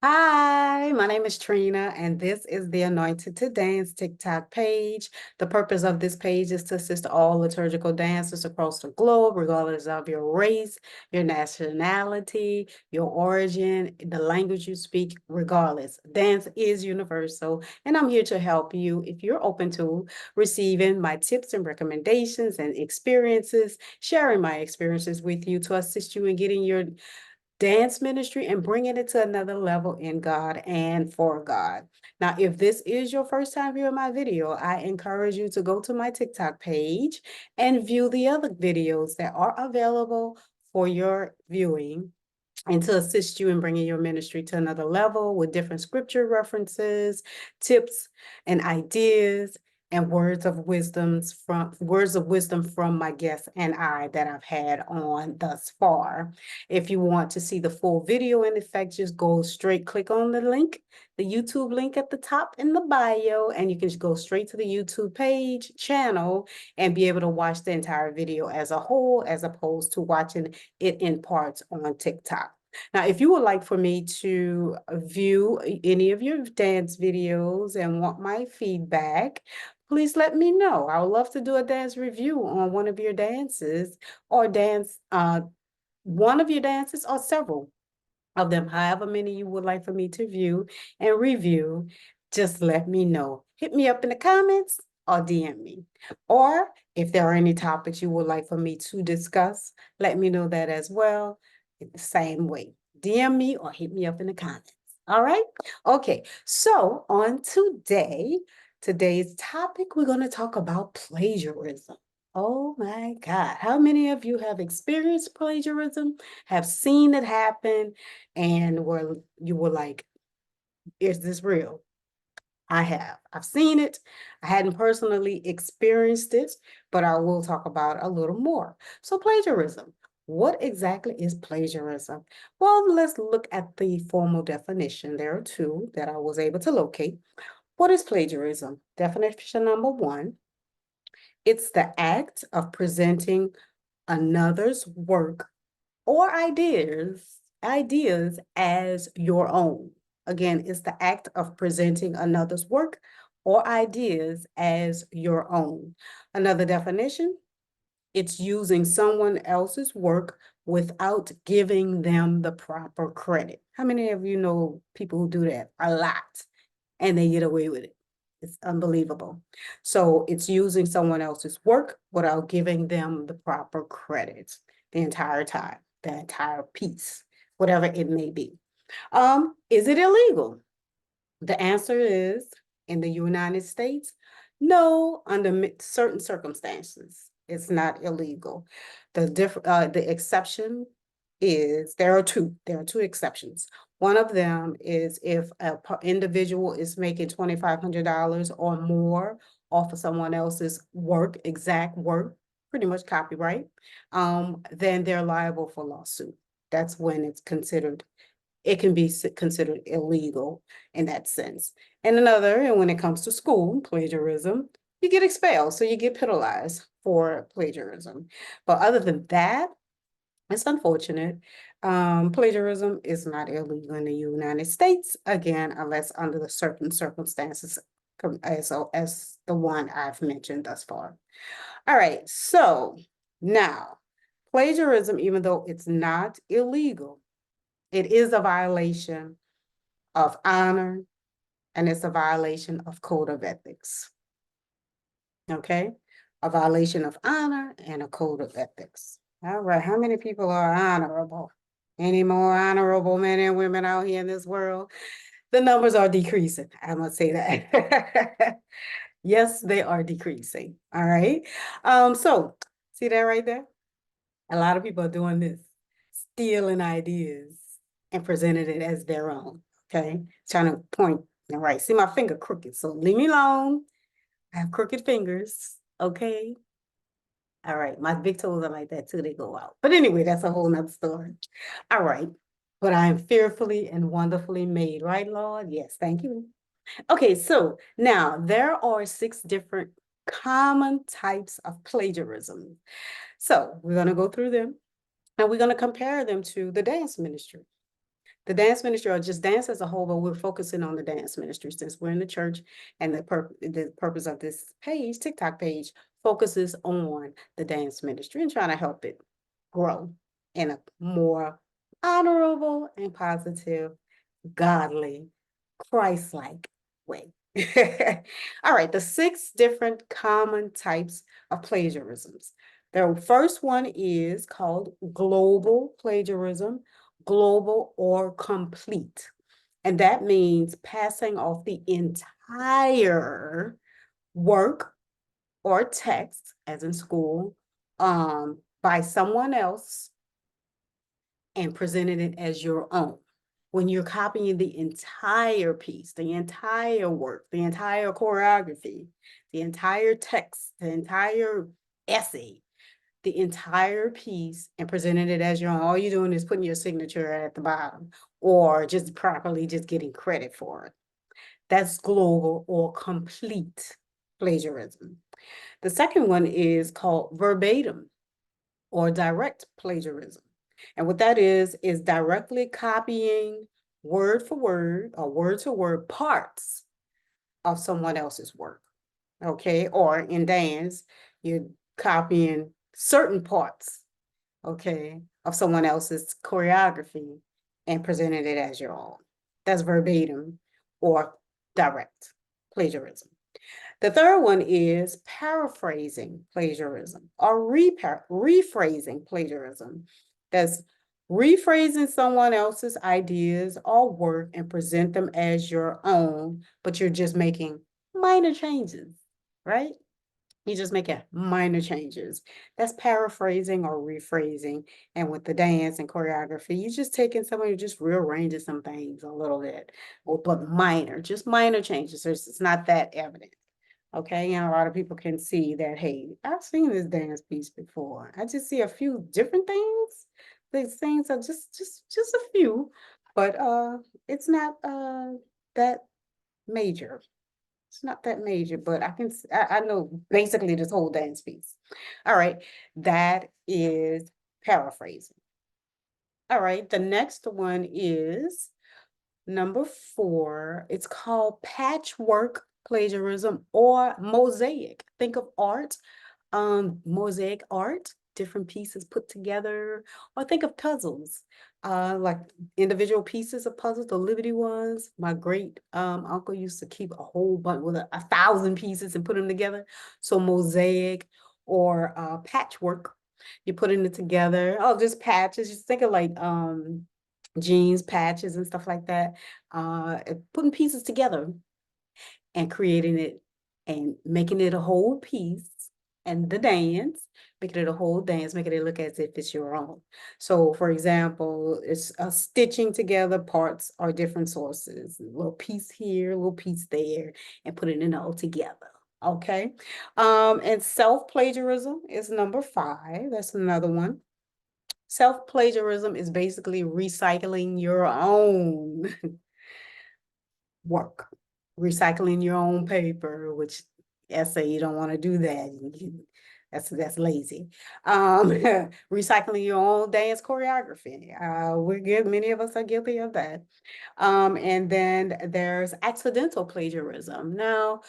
Hi, my name is Trina, and this is the Anointed to Dance TikTok page. The purpose of this page is to assist all liturgical dancers across the globe, regardless of your race, your nationality, your origin, the language you speak, regardless. Dance is universal, and I'm here to help you if you're open to receiving my tips and recommendations and experiences, sharing my experiences with you to assist you in getting your dance ministry and bringing it to another level in God and for God. Now, if this is your first time viewing my video, I encourage you to go to my TikTok page and view the other videos that are available for your viewing and to assist you in bringing your ministry to another level with different scripture references, tips, and ideas and words of wisdom from my guests and I that I've had on thus far. If you want to see the full video in effect, just go straight, click on the link, the YouTube link at the top in the bio, and you can just go straight to the YouTube page channel and be able to watch the entire video as a whole, as opposed to watching it in parts on TikTok. Now, if you would like for me to view any of your dance videos and want my feedback, please let me know. I would love to do a dance review on one of your dances or one of your dances or several of them, however many you would like for me to view and review. Just let me know. Hit me up in the comments or DM me. Or if there are any topics you would like for me to discuss, let me know that as well. The same way. DM me or hit me up in the comments. All right. Okay. So on today's topic, we're going to talk about plagiarism. Oh my God. How many of you have experienced plagiarism, have seen it happen, and you were like, is this real? I have. I've seen it. I hadn't personally experienced it, but I will talk about it a little more. So plagiarism. What exactly is plagiarism? Well, let's look at the formal definition. There are two that I was able to locate. What is plagiarism? Definition number one, it's the act of presenting another's work or ideas as your own. Again, it's the act of presenting another's work or ideas as your own. Another definition, it's using someone else's work without giving them the proper credit. How many of you know people who do that? A lot, and they get away with it. It's unbelievable. So it's using someone else's work without giving them the proper credit the entire time, the entire piece, whatever it may be. Is it illegal? The answer is, in the United States, no, under certain circumstances, it's not illegal. The exception is, there are two exceptions. One of them is if an individual is making $2,500 or more off of someone else's work, exact work, pretty much copyright, then they're liable for lawsuit. That's when it can be considered illegal in that sense. And when it comes to school, plagiarism, you get expelled, so you get penalized for plagiarism. But other than that, it's unfortunate. Plagiarism is not illegal in the United States, again, unless under the certain circumstances as the one I've mentioned thus far. All right, so now plagiarism, even though it's not illegal, it is a violation of honor and it's a violation of code of ethics. Okay, a violation of honor and a code of ethics. All right, how many people are honorable? Any more honorable men and women out here in this world? The numbers are decreasing. I must say that. Yes, they are decreasing. All right. So see that right there? A lot of people are doing this, stealing ideas and presenting it as their own. Okay, trying to point. All right, see my finger crooked, so leave me alone. I have crooked fingers. Okay. All right, my big toes are like that too. They go out. But anyway, that's a whole nother story. All right. But I am fearfully and wonderfully made, right, Lord? Yes, thank you. Okay, so now there are 6 different common types of plagiarism. So we're going to go through them and we're going to compare them to the dance ministry. The dance ministry, or just dance as a whole, but we're focusing on the dance ministry since we're in the church, and the purpose of this page, TikTok page, focuses on the dance ministry and trying to help it grow in a more honorable and positive, godly, Christ-like way. All right, the 6 different common types of plagiarisms. The first one is called global plagiarism, global or complete. And that means passing off the entire work or text, as in school, by someone else and presenting it as your own. When you're copying the entire piece, the entire work, the entire choreography, the entire text, the entire essay, the entire piece, and presenting it as your own, all you're doing is putting your signature at the bottom, or just properly just getting credit for it. That's global or complete plagiarism. The second one is called verbatim or direct plagiarism. And what that is directly copying word for word or word to word parts of someone else's work. Okay. Or in dance, you're copying certain parts, okay, of someone else's choreography and presenting it as your own. That's verbatim or direct plagiarism. The third one is paraphrasing plagiarism or rephrasing plagiarism. That's rephrasing someone else's ideas or work and present them as your own, but you're just making minor changes, right? You're just making minor changes. That's paraphrasing or rephrasing. And with the dance and choreography, you're just taking someone, you're just rearranging some things a little bit, but minor, just minor changes. It's not that evident. Okay, and a lot of people can see that, hey, I've seen this dance piece before. I just see a few different things. These things are just a few, but it's not that major. It's not that major, but I know basically this whole dance piece. All right, that is paraphrasing. All right, the next one is number 4, it's called patchwork plagiarism or mosaic. Think of art, mosaic art, different pieces put together, or think of puzzles, like individual pieces of puzzles, the Liberty ones. My great uncle used to keep a whole bunch with 1,000 pieces and put them together. So mosaic or patchwork, you're putting it together. Oh, just patches. Just think of like jeans patches and stuff like that, putting pieces together and creating it and making it a whole piece, and the dance, making it a whole dance, making it look as if it's your own. So for example, it's stitching together parts or different sources, a little piece here, a little piece there, and putting it all together. Okay. And self-plagiarism is number 5. That's another one. Self-plagiarism is basically recycling your own work, recycling your own paper, which essay, you don't want to do that. That's lazy. Recycling your own dance choreography. We're good. Many of us are guilty of that. And then there's accidental plagiarism. Now,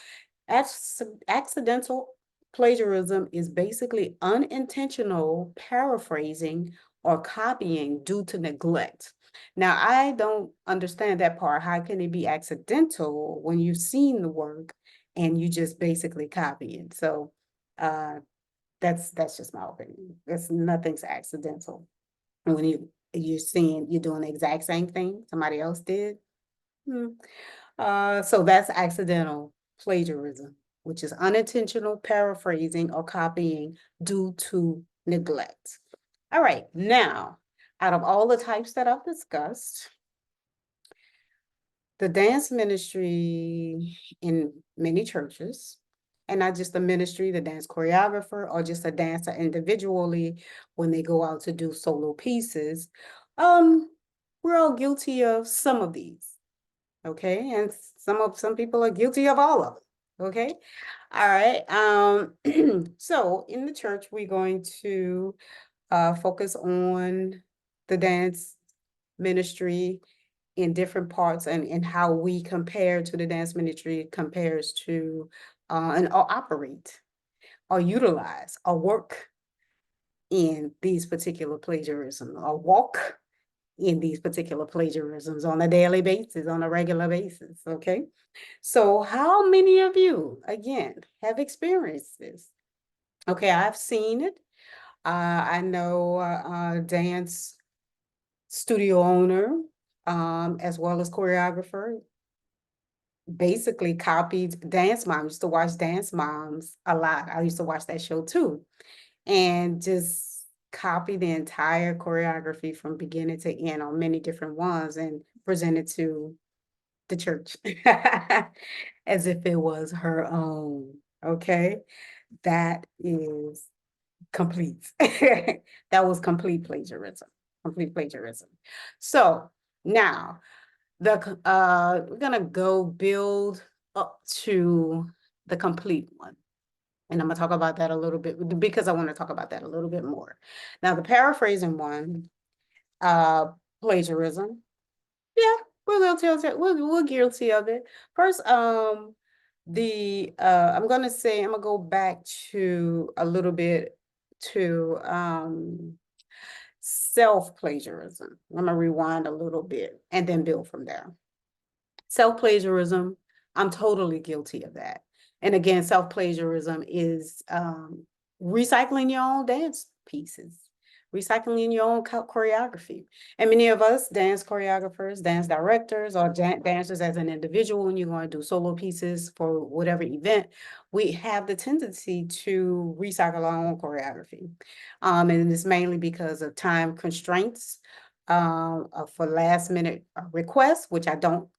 accidental plagiarism is basically unintentional paraphrasing or copying due to neglect. Now, I don't understand that part. How can it be accidental when you've seen the work and you just basically copy it? So that's just my opinion. Nothing's accidental. And when you're seeing you're doing the exact same thing somebody else did. So that's accidental plagiarism, which is unintentional paraphrasing or copying due to neglect. All right, now, out of all the types that I've discussed, the dance ministry in many churches, and not just the ministry, the dance choreographer, or just a dancer individually when they go out to do solo pieces, we're all guilty of some of these. Okay, and some people are guilty of all of it. Okay, all right. So in the church, we're going to focus on the dance ministry in different parts and how we compare to the dance ministry compares to and or operate or utilize or work in these particular plagiarism or walk in these particular plagiarisms on a daily basis, on a regular basis, okay? So how many of you, again, have experienced this? Okay, I've seen it. I know dance studio owner, as well as choreographer, basically copied Dance Moms. I used to watch Dance Moms a lot. I used to watch that show too. And just copy the entire choreography from beginning to end on many different ones and present it to the church as if it was her own. Okay. That is complete. That was complete plagiarism. Complete plagiarism. So now we're gonna go build up to the complete one. And I'm gonna talk about that a little bit because I want to talk about that a little bit more. Now, the paraphrasing one, uh, plagiarism. Yeah, we're guilty of it. We're guilty of it. First, I'm gonna go back to a little bit to self-plagiarism. I'm gonna rewind a little bit and then build from there. Self-plagiarism, I'm totally guilty of that. And again, self-plagiarism is recycling your own dance pieces, recycling your own choreography. And many of us dance choreographers, dance directors, or dancers as an individual, when you're going to do solo pieces for whatever event, we have the tendency to recycle our own choreography. And it's mainly because of time constraints for last minute requests, which I don't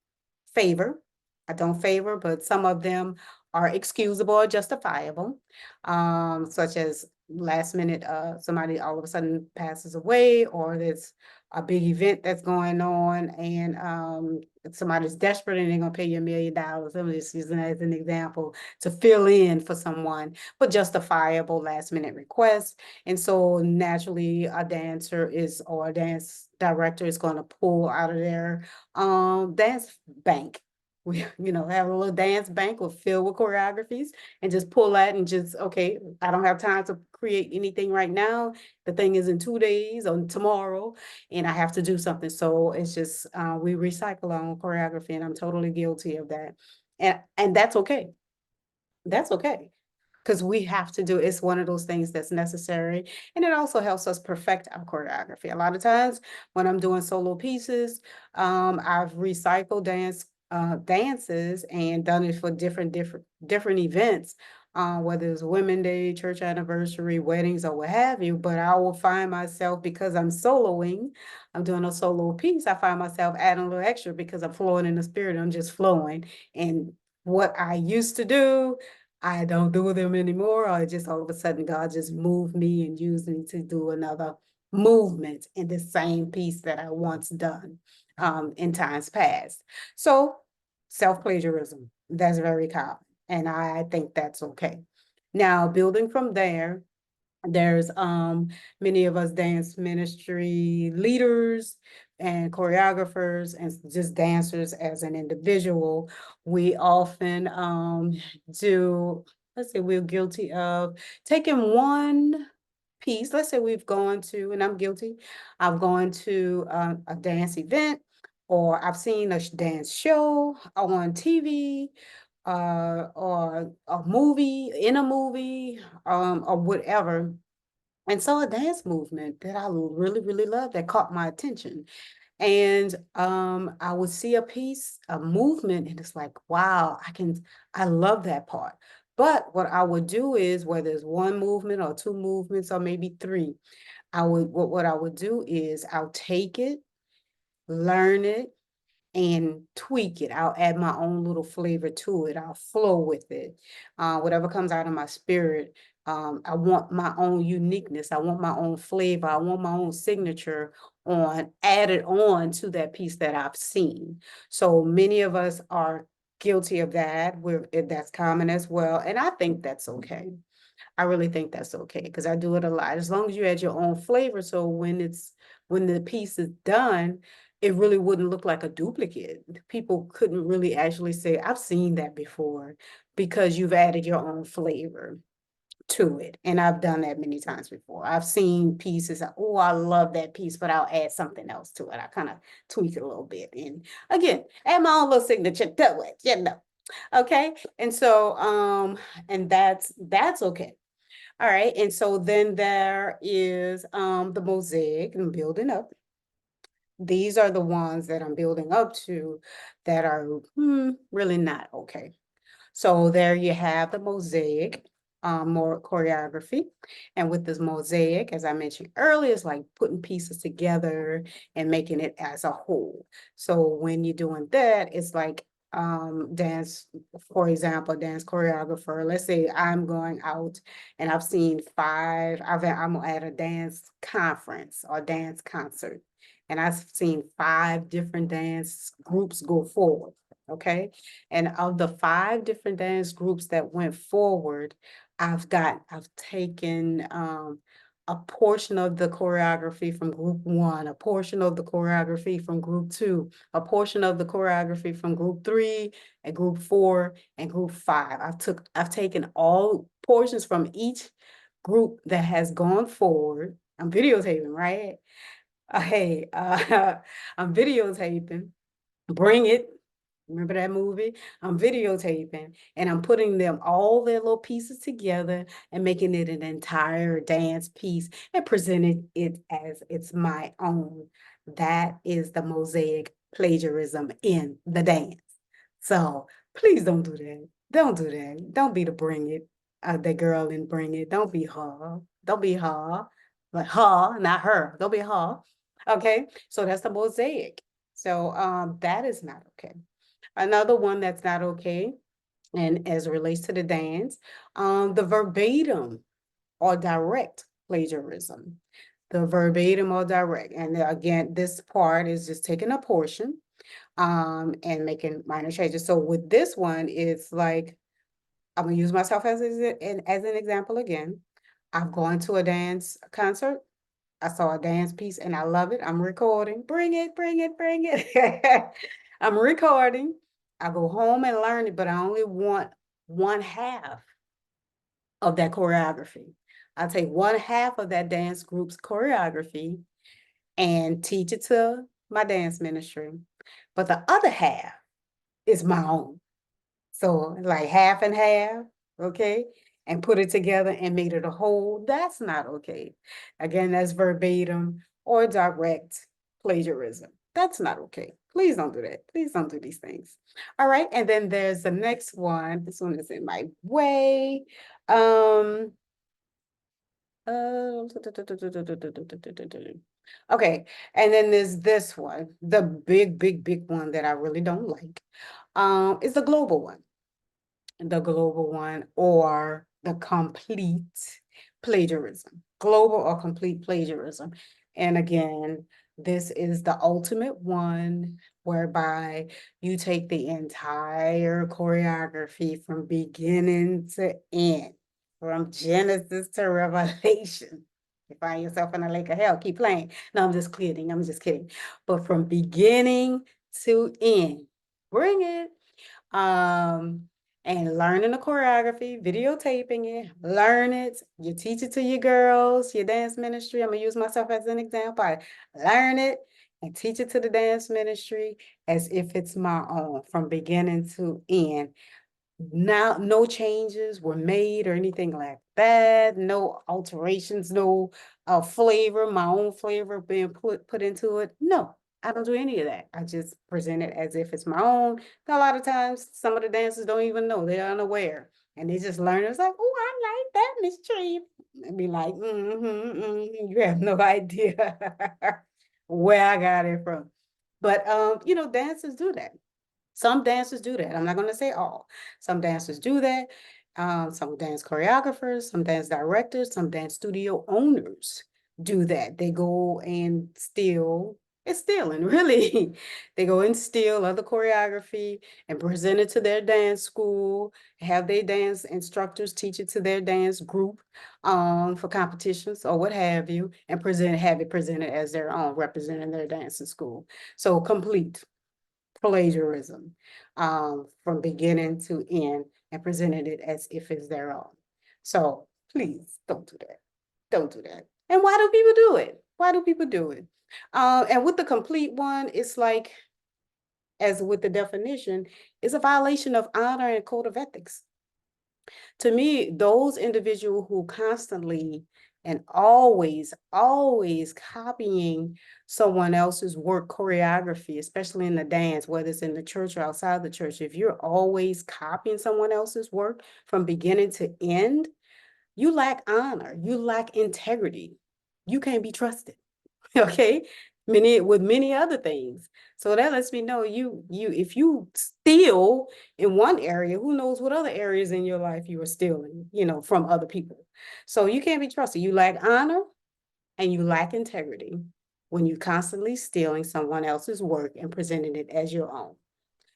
favor. I don't favor, but some of them are excusable or justifiable, such as last minute, somebody all of a sudden passes away, or there's a big event that's going on, and somebody's desperate and they're gonna pay you $1 million. I'm just using that as an example to fill in for someone, but justifiable last minute requests. And so naturally, a dancer is or a dance director is going to pull out of their dance bank. We, have a little dance bank filled with choreographies and just pull that and just, okay, I don't have time to create anything right now. The thing is in 2 days or tomorrow, and I have to do something. So it's just, we recycle our own choreography, and I'm totally guilty of that. And that's okay. That's okay. Because we have to do it's one of those things that's necessary. And it also helps us perfect our choreography. A lot of times when I'm doing solo pieces, I've recycled dances and done it for different events, whether it's Women's Day, church anniversary, weddings, or what have you. But I will find myself, because I'm soloing, I'm doing a solo piece, I find myself adding a little extra because I'm flowing in the spirit. I'm just flowing. And what I used to do, I don't do them anymore, or just all of a sudden God just moved me and used me to do another movement in the same piece that I once done in times past. So self-plagiarism, that's very common, and I think that's okay. Now, building from there, there's many of us dance ministry leaders and choreographers and just dancers as an individual. We often do, let's say we're guilty of taking one piece. Let's say we've gone to, and I'm guilty, I've gone to a dance event, or I've seen a dance show on TV, or a movie, in a movie, or whatever, and saw a dance movement that I really, really loved that caught my attention. And I would see a piece, a movement, and it's like, wow, I love that part. But what I would do is, whether it's one movement or two movements or maybe three, what I would do is I'll take it, learn it, and tweak it. I'll add my own little flavor to it. I'll flow with it. Whatever comes out of my spirit. I want my own uniqueness. I want my own flavor. I want my own signature added on to that piece that I've seen. So many of us are guilty of that. That's common as well. And I think that's okay. I really think that's okay, because I do it a lot. As long as you add your own flavor, so when the piece is done, it really wouldn't look like a duplicate. People couldn't really actually say, I've seen that before, because you've added your own flavor to it. And I've done that many times before. I've seen pieces, oh, I love that piece, but I'll add something else to it. I kind of tweak it a little bit. And again, add my own little signature to it, you know. Okay. And so, and that's okay. All right. And so then there is the mosaic and building up. These are the ones that I'm building up to that are really not okay. So there you have the mosaic, more choreography. And with this mosaic, as I mentioned earlier, it's like putting pieces together and making it as a whole. So when you're doing that, it's like dance, for example, dance choreographer. Let's say I'm going out and I've seen I'm at a dance conference or dance concert. And I've seen 5 different dance groups go forward. Okay. And of the 5 different dance groups that went forward, I've taken a portion of the choreography from group 1, a portion of the choreography from group 2, a portion of the choreography from group 3 and group 4 and group 5. I've taken all portions from each group that has gone forward. I'm videotaping, right? Hey, I'm videotaping. Bring It. Remember that movie? I'm videotaping and I'm putting them all their little pieces together and making it an entire dance piece and presenting it as it's my own. That is the mosaic plagiarism in the dance. So please don't do that. Don't do that. Don't be the Bring It, the girl in Bring It. Don't be her. Don't be her. Like her, not her. Don't be her. Okay. So that's the mosaic. So that is not okay. Another one that's not okay, and as it relates to the dance, the verbatim or direct plagiarism. The verbatim or direct. And again, this part is just taking a portion and making minor changes. So with this one, it's like, I'm gonna use myself as an example again. I've gone to a dance concert. I saw a dance piece and I love it. I'm recording. Bring it, bring it, bring it. I'm recording. I go home and learn it, but I only want one half of that choreography. I take one half of that dance group's choreography and teach it to my dance ministry. But the other half is my own. So like half and half, okay? And put it together and made it a whole. That's not okay. Again, that's verbatim or direct plagiarism. That's not okay. Please don't do that. Please don't do these things. All right. And then there's the next one. This one is in my way. Okay. And then there's this one, the big, big, big one that I really don't like. Is the global one, or the complete plagiarism, global or complete plagiarism. And again, this is the ultimate one whereby you take the entire choreography from beginning to end, from Genesis to Revelation. You find yourself in a lake of hell, keep playing. No, I'm just kidding. I'm just kidding. But from beginning to end, bring it. Um, and learning the choreography, videotaping it, learn it. You teach it to your girls, your dance ministry. I'm gonna use myself as an example. I learn it and teach it to the dance ministry as if it's my own from beginning to end. Now, no changes were made or anything like that. No alterations, no flavor, my own flavor being put into it. No, I don't do any of that. I just present it as if it's my own. A lot of times, some of the dancers don't even know; they're unaware, and they just learn. It's like, oh, I like that, Miss Tree. And be like, you have no idea where I got it from. But dancers do that. Some dancers do that. I'm not going to say all. Some dancers do that. Some dance choreographers, some dance directors, some dance studio owners do that. They go and steal It's stealing, really. They go and steal other choreography and present it to their dance school, have their dance instructors teach it to their dance group for competitions or what have you, and have it presented as their own, representing their dance in school. So complete plagiarism from beginning to end and presented it as if it's their own. So please don't do that. Don't do that. And why do people do it? Why do people do it? And with the complete one, it's like, as with the definition, it's a violation of honor and code of ethics. To me, those individuals who constantly and always copying someone else's work choreography, especially in the dance, whether it's in the church or outside the church, if you're always copying someone else's work from beginning to end, you lack honor, you lack integrity. You can't be trusted. Okay, with many other things. So that lets me know if you steal in one area, who knows what other areas in your life you are stealing, from other people. So you can't be trusted. You lack honor and you lack integrity when you're constantly stealing someone else's work and presenting it as your own.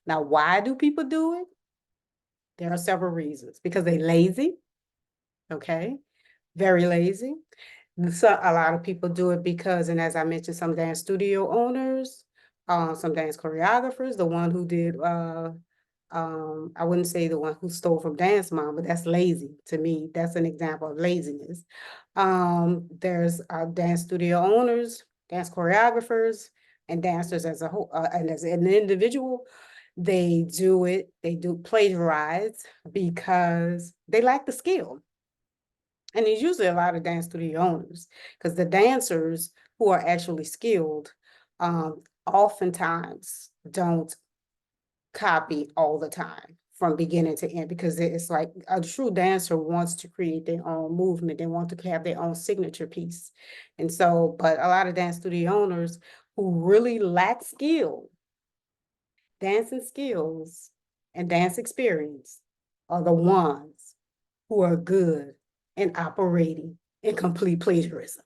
Now, why do people do it? There are several reasons. Because they're lazy, okay? Very lazy. So a lot of people do it because, and as I mentioned, some dance studio owners, some dance choreographers, the one who did, I wouldn't say the one who stole from Dance Mom, but that's lazy to me. That's an example of laziness. There's dance studio owners, dance choreographers, and dancers as a whole, and as an individual, they do plagiarize because they lack the skill. And it's usually a lot of dance studio owners, because the dancers who are actually skilled oftentimes don't copy all the time from beginning to end, because it's like a true dancer wants to create their own movement. They want to have their own signature piece. And so, but a lot of dance studio owners who really lack skill, dancing skills and dance experience, are the ones who are good in operating in complete plagiarism.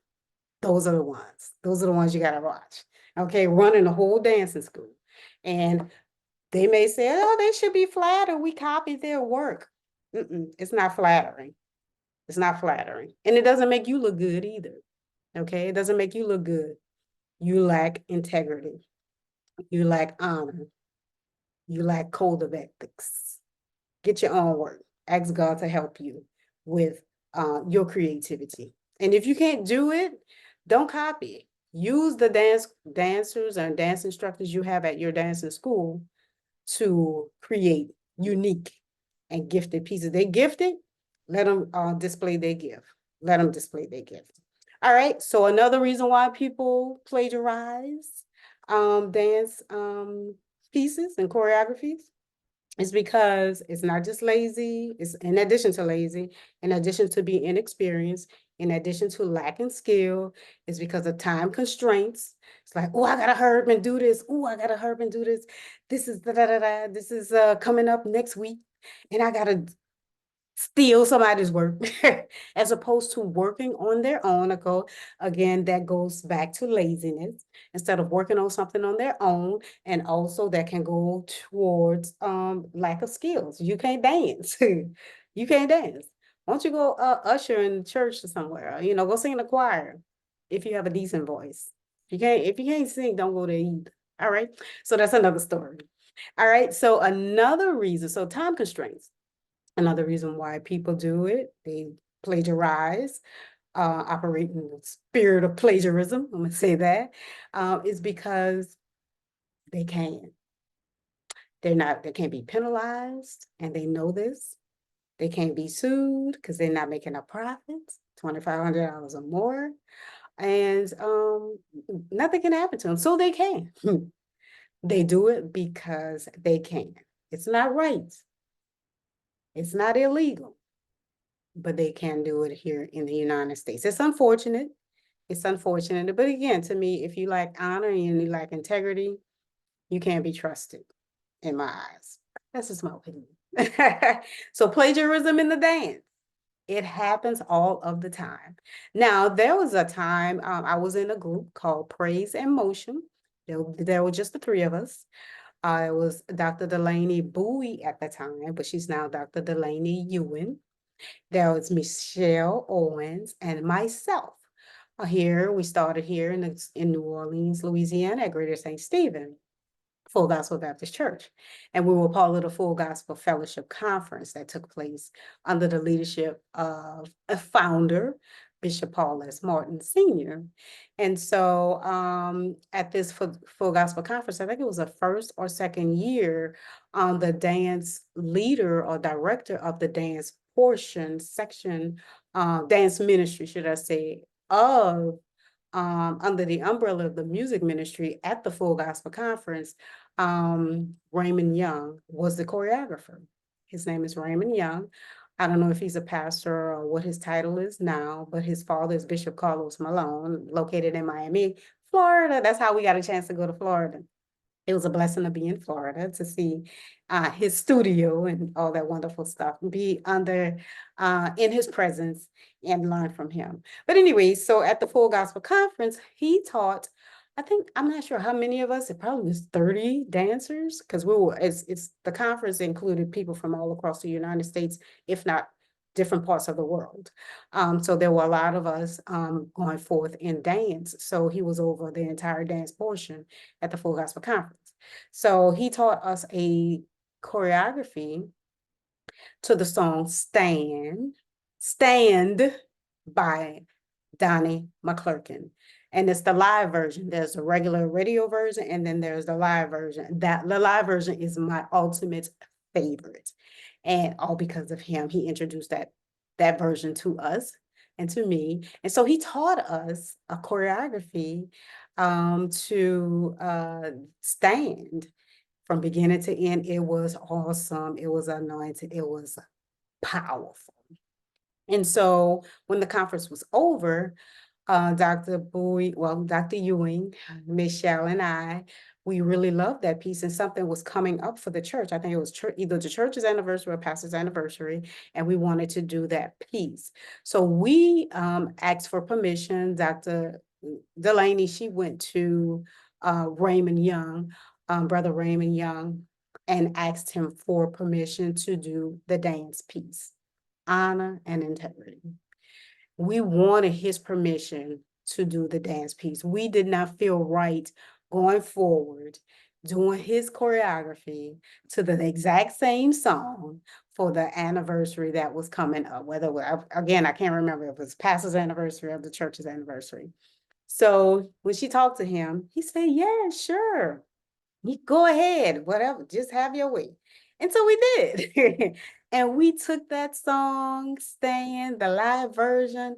Those are the ones. Those are the ones you got to watch. Okay, running a whole dancing school. And they may say, oh, they should be flattered. We copied their work. It's not flattering. It's not flattering. And it doesn't make you look good either. Okay, it doesn't make you look good. You lack integrity. You lack honor. You lack code of ethics. Get your own work. Ask God to help you with your creativity. And if you can't do it, don't copy it. Use the dancers and dance instructors you have at your dancing school to create unique and gifted pieces. They gifted, let them display their gift. Let them display their gift. All right. So another reason why people plagiarize dance pieces and choreographies is because it's not just lazy. It's in addition to lazy, in addition to being inexperienced, in addition to lacking skill, it's because of time constraints. It's like, oh, I gotta hurry up and do this. Oh, I gotta hurry up and do this. This is da da da da. This is coming up next week, and I gotta steal somebody's work as opposed to working on their own. Again, that goes back to laziness instead of working on something on their own. And also that can go towards lack of skills. You can't dance. You can't dance. Why don't you go usher in church or somewhere, go sing in the choir if you have a decent voice. If you can't sing, don't go there either. All right. So that's another story. All right. So another reason, so time constraints. Another reason why people do it, they plagiarize, operate in the spirit of plagiarism, I'm gonna say that, is because they can. They can't be penalized, and they know this. They can't be sued because they're not making a profit, $2,500 or more, and nothing can happen to them, so they can. They do it because they can. It's not right. It's not illegal, but they can do it here in the United States. It's unfortunate. It's unfortunate. But again, to me, if you lack honor and you lack integrity, you can't be trusted in my eyes. That's just my opinion. So plagiarism in the dance, it happens all of the time. Now, there was a time I was in a group called Praise and Motion. There were just the three of us. It was Dr. Delaney Bowie at the time, but she's now Dr. Delaney Ewan. There was Michelle Owens and myself. Here, we started here in New Orleans, Louisiana, at Greater St. Stephen. Full Gospel Baptist Church. And we were part of the Full Gospel Fellowship Conference that took place under the leadership of a founder, Bishop Paul S. Martin Sr. And so at this Full Gospel Conference, I think it was the first or second year, the dance leader or director of the dance section, dance ministry, should I say, of under the umbrella of the music ministry at the Full Gospel Conference, Raymond Young was the choreographer. His name is Raymond Young. I don't know if he's a pastor or what his title is now, but his father is Bishop Carlos Malone, located in Miami, Florida. That's how we got a chance to go to Florida. It was a blessing to be in Florida to see his studio and all that wonderful stuff, and be in his presence and learn from him. But anyway, so at the Full Gospel Conference, he taught, I think, I'm not sure how many of us, it probably was 30 dancers, because it's the conference included people from all across the United States, if not different parts of the world. So there were a lot of us going forth in dance. So he was over the entire dance portion at the Full Gospel Conference. So he taught us a choreography to the song Stand by Donnie McClurkin. And it's the live version. There's the regular radio version, and then there's the live version. The live version is my ultimate favorite. And all because of him, he introduced that version to us and to me. And so he taught us a choreography to stand from beginning to end. It was awesome. It was anointed. It was powerful. And so when the conference was over, Dr. Ewing, Michelle, and I, we really loved that piece, and something was coming up for the church. I think it was either the church's anniversary or pastor's anniversary, and we wanted to do that piece. So we asked for permission. Dr. Delaney, she went to Raymond Young, Brother Raymond Young, and asked him for permission to do the dance piece, honor and integrity. We wanted his permission to do the dance piece. We did not feel right going forward doing his choreography to the exact same song for the anniversary that was coming up. Again, I can't remember if it was pastor's anniversary or the church's anniversary. So when she talked to him, he said, yeah, sure. You go ahead, whatever, just have your way. And so we did. And we took that song, Stand, the live version,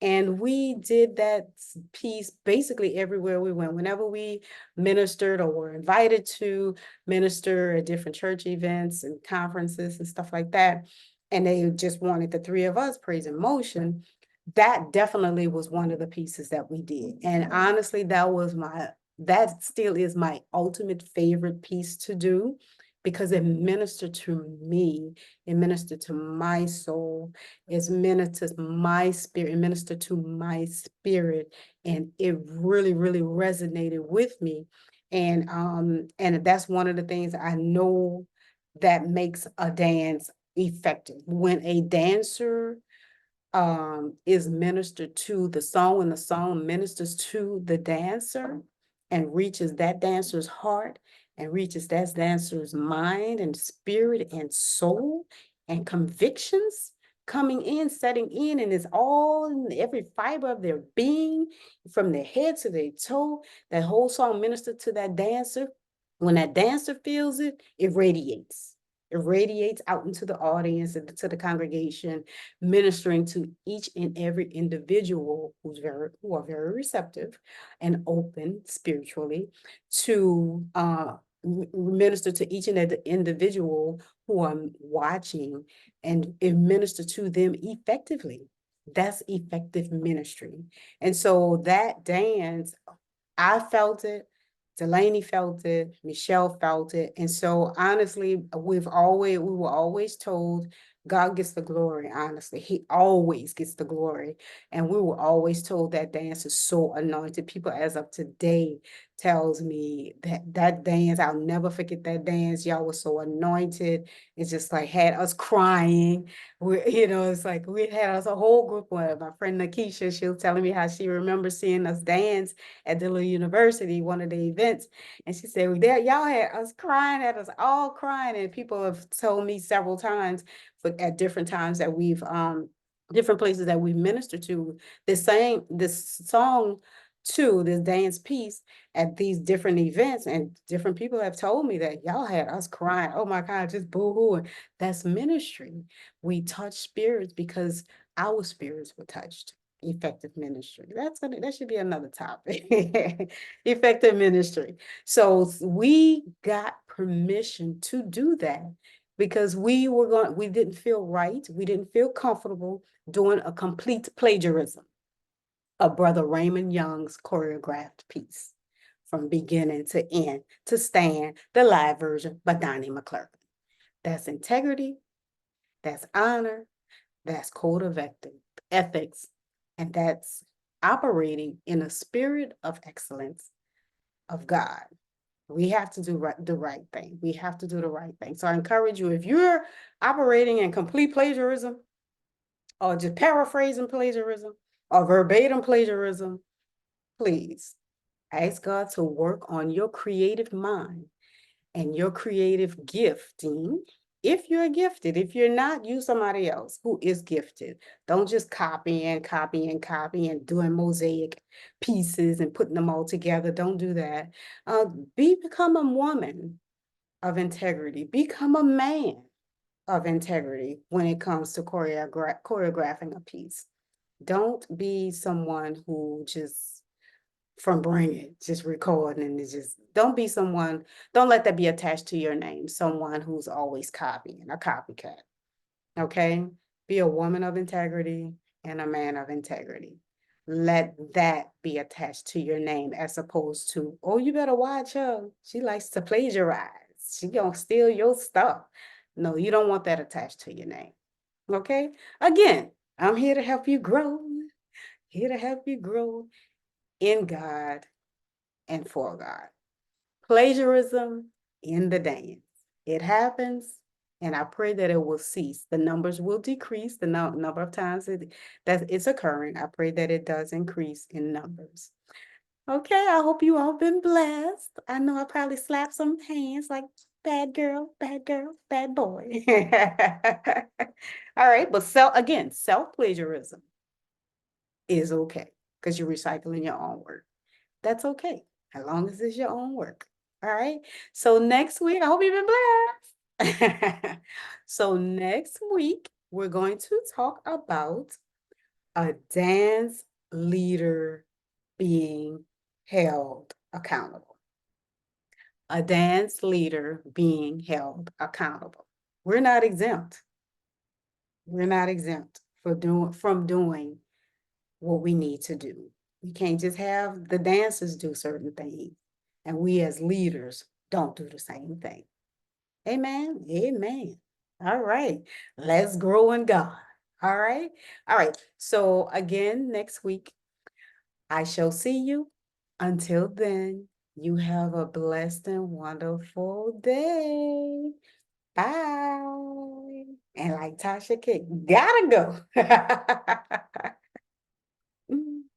and we did that piece basically everywhere we went. Whenever we ministered or were invited to minister at different church events and conferences and stuff like that, and they just wanted the three of us, praise and motion, that definitely was one of the pieces that we did. And honestly, that still is my ultimate favorite piece to do, because it ministered to me, it ministered to my soul, it ministered to my spirit, it ministered to my spirit, and it really, really resonated with me. And that's one of the things I know that makes a dance effective. When a dancer is ministered to the song, and the song ministers to the dancer and reaches that dancer's heart and reaches that dancer's mind and spirit and soul and convictions coming in, setting in, and it's all in every fiber of their being, from their head to their toe. That whole song ministered to that dancer. When that dancer feels it, it radiates. It radiates out into the audience and to the congregation, ministering to each and every individual who are very receptive and open spiritually to minister to each and every individual who are watching, and minister to them effectively. That's effective ministry. And so that dance, I felt it, Delaney felt it, Michelle felt it. And so honestly, we were always told God gets the glory, honestly. He always gets the glory. And we were always told that dance is so anointed. People as of today tells me that dance, I'll never forget that dance. Y'all were so anointed. It's just like had us crying. It's like we had us a whole group of my friend Nakisha. She was telling me how she remembers seeing us dance at Dillard University, one of the events. And she said, well, there, y'all had us crying, had us all crying. And people have told me several times at different times that we've different places that we minister to this song to this dance piece at these different events, and different people have told me that y'all had us crying. Oh my God, just boo-hooing. That's ministry. We touch spirits because our spirits were touched. Effective ministry. That should be another topic. Effective ministry. So we got permission to do that because we didn't feel right. We didn't feel comfortable doing a complete plagiarism of Brother Raymond Young's choreographed piece from beginning to end to Stand, the live version by Donnie McClurkin. That's integrity, that's honor, that's code of ethics, and that's operating in a spirit of excellence of God. We have to do the right thing. We have to do the right thing. So I encourage you, if you're operating in complete plagiarism, or just paraphrasing plagiarism, or verbatim plagiarism, please ask God to work on your creative mind and your creative gifting. If you're gifted, if you're not, use somebody else who is gifted. Don't just copy and doing mosaic pieces and putting them all together. Don't do that. Become a woman of integrity. Become a man of integrity when it comes to choreographing a piece. Don't be someone who just from bringing, just recording, and just don't be someone, don't let that be attached to your name, someone who's always copying, a copycat. Okay? Be a woman of integrity and a man of integrity. Let that be attached to your name as opposed to, oh, you better watch her. She likes to plagiarize. She gonna steal your stuff. No, you don't want that attached to your name. Okay? Again, I'm here to help you grow. Here to help you grow in God and for God. Plagiarism in the dance. It happens, and I pray that it will cease. The numbers will decrease, the number of times that it's occurring. I pray that it does increase in numbers. Okay, I hope you all been blessed. I know I probably slapped some hands like bad girl, bad boy. All right, but self-plagiarism is okay because you're recycling your own work. That's okay, as long as it's your own work. All right. So next week, I hope you've been blessed. So next week, we're going to talk about a dance leader being held accountable. A dance leader being held accountable. We're not exempt. We're not exempt from doing what we need to do. We can't just have the dancers do certain things, and we as leaders don't do the same thing. Amen. Amen. All right. Let's grow in God. All right. All right. So again, next week, I shall see you. Until then, you have a blessed and wonderful day. Bye. And like Tasha K, gotta go.